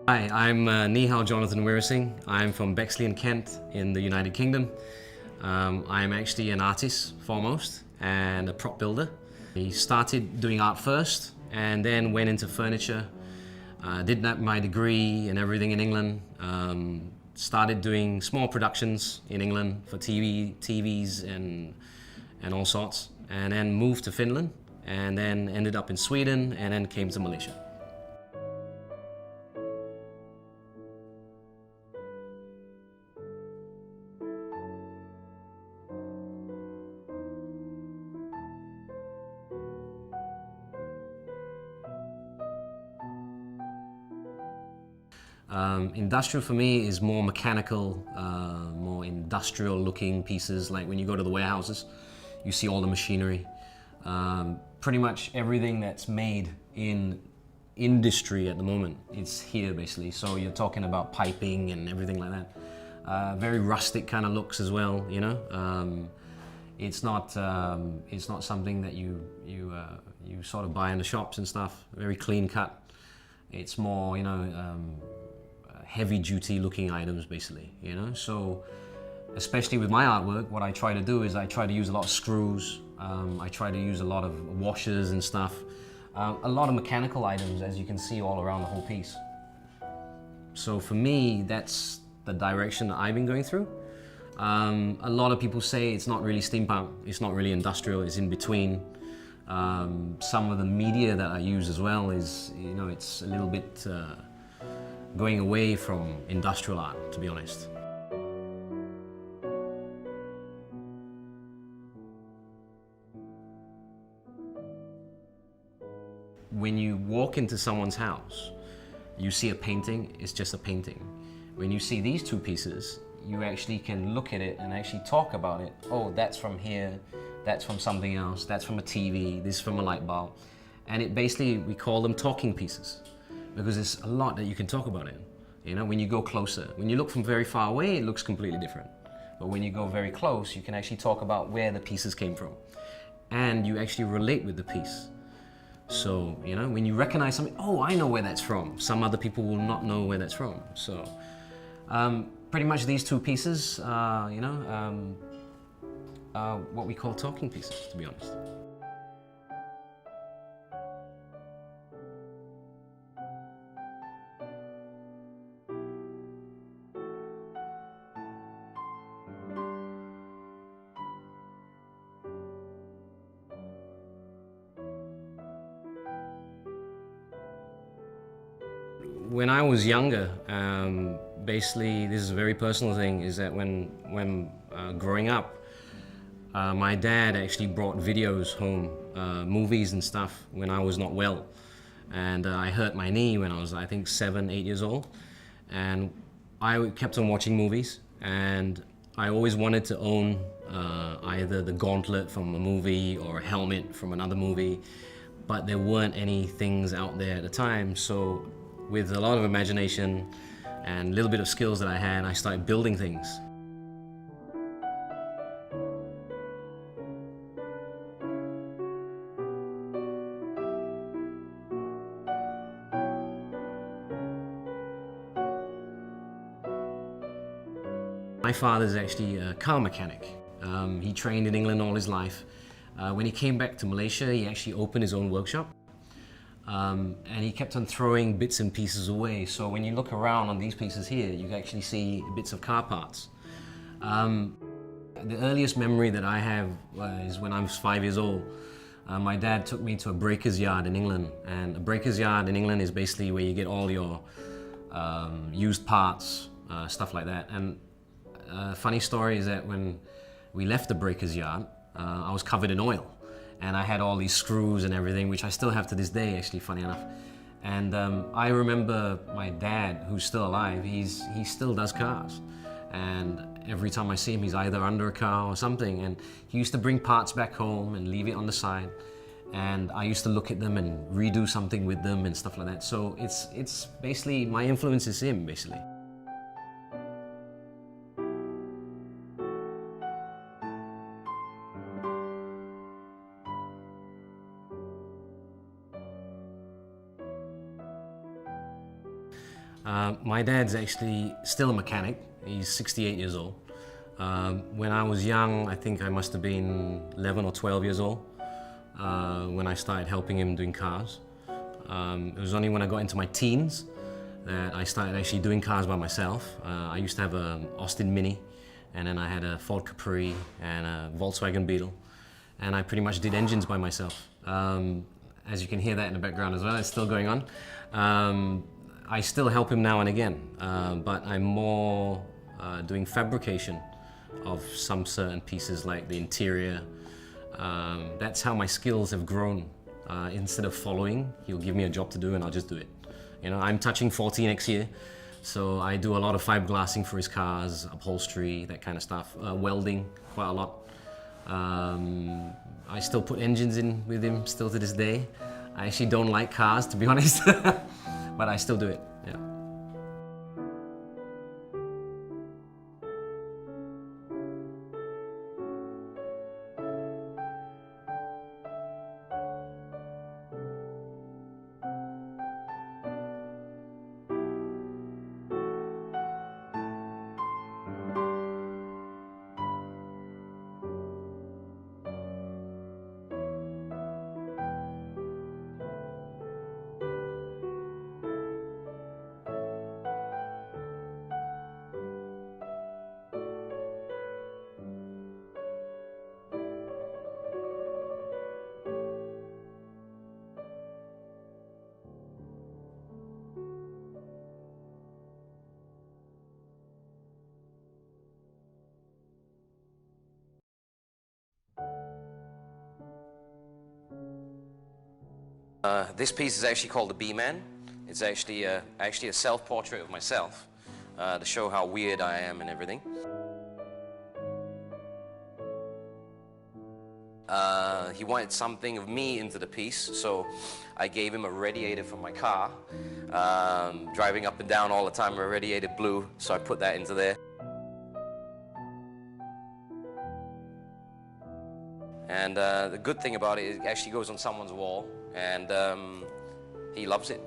Hi, I'm Nihal Jonathan Weerasinghe. I'm from Bexley in Kent in the United Kingdom. I'm actually an artist foremost and a prop builder. I started doing art first and then went into furniture. Did my degree and everything in England. Started doing small productions in England for TVs and all sorts. And then moved to Finland and then ended up in Sweden and then came to Malaysia. Industrial for me is more mechanical, more industrial looking pieces. Like when you go to the warehouses, you see all the machinery. Pretty much everything that's made in industry at the moment is here basically. So you're talking about piping and everything like that. Very rustic kind of looks as well, you know. It's not something that you sort of buy in the shops and stuff. Very clean cut. It's more, you know, heavy duty looking items basically, you know. So especially with my artwork, what I try to do is I try to use a lot of screws. I try to use a lot of washers and stuff. A lot of mechanical items, as you can see all around the whole piece. So for me, that's the direction that I've been going through. A lot of people say it's not really steampunk, it's not really industrial, it's in between. Some of the media that I use as well is, you know, it's a little bit going away from industrial art, to be honest. When you walk into someone's house, you see a painting, it's just a painting. When you see these two pieces, you actually can look at it and actually talk about it. Oh, that's from here, that's from something else, that's from a TV, this is from a light bulb. And it basically, we call them talking pieces because there's a lot that you can talk about it. You know, when you go closer. When you look from very far away, it looks completely different. But when you go very close, you can actually talk about where the pieces came from. And you actually relate with the piece. So, you know, when you recognize something, oh, I know where that's from. Some other people will not know where that's from. So, pretty much these two pieces, you know, are what we call talking pieces, to be honest. When I was younger, basically, this is a very personal thing, is that when growing up, my dad actually brought videos home, movies and stuff, when I was not well. And I hurt my knee when I was, I think, 7, 8 years old. And I kept on watching movies, and I always wanted to own either the gauntlet from a movie or a helmet from another movie, but there weren't any things out there at the time. So with a lot of imagination and a little bit of skills that I had, I started building things. My father's actually a car mechanic. He trained in England all his life. When he came back to Malaysia, he actually opened his own workshop. And he kept on throwing bits and pieces away. So when you look around on these pieces here, you can actually see bits of car parts. The earliest memory that I have is when I was 5 years old. My dad took me to a breaker's yard in England. And a breaker's yard in England is basically where you get all your used parts, stuff like that. And funny story is that when we left the breaker's yard, I was covered in oil. And I had all these screws and everything, which I still have to this day, actually, funny enough. And I remember my dad, who's still alive, he still does cars. And every time I see him, he's either under a car or something. And he used to bring parts back home and leave it on the side. And I used to look at them and redo something with them and stuff like that. So it's basically, my influence is him, basically. My dad's actually still a mechanic. He's 68 years old. When I was young, I think I must have been 11 or 12 years old when I started helping him doing cars. It was only when I got into my teens that I started actually doing cars by myself. I used to have an Austin Mini, and then I had a Ford Capri and a Volkswagen Beetle, and I pretty much did engines by myself. As you can hear that in the background as well, it's still going on. I still help him now and again, but I'm more doing fabrication of some certain pieces like the interior. That's how my skills have grown. Instead of following, he'll give me a job to do and I'll just do it. You know, I'm touching 40 next year, so I do a lot of fiberglassing for his cars, upholstery, that kind of stuff, welding quite a lot. I still put engines in with him still to this day. I actually don't like cars, to be honest, but I still do it, yeah. This piece is actually called the B-Man. It's actually a self-portrait of myself to show how weird I am and everything. He wanted something of me into the piece, so I gave him a radiator from my car. Driving up and down all the time, a radiator blew, so I put that into there. And the good thing about it, it actually goes on someone's wall, and he loves it.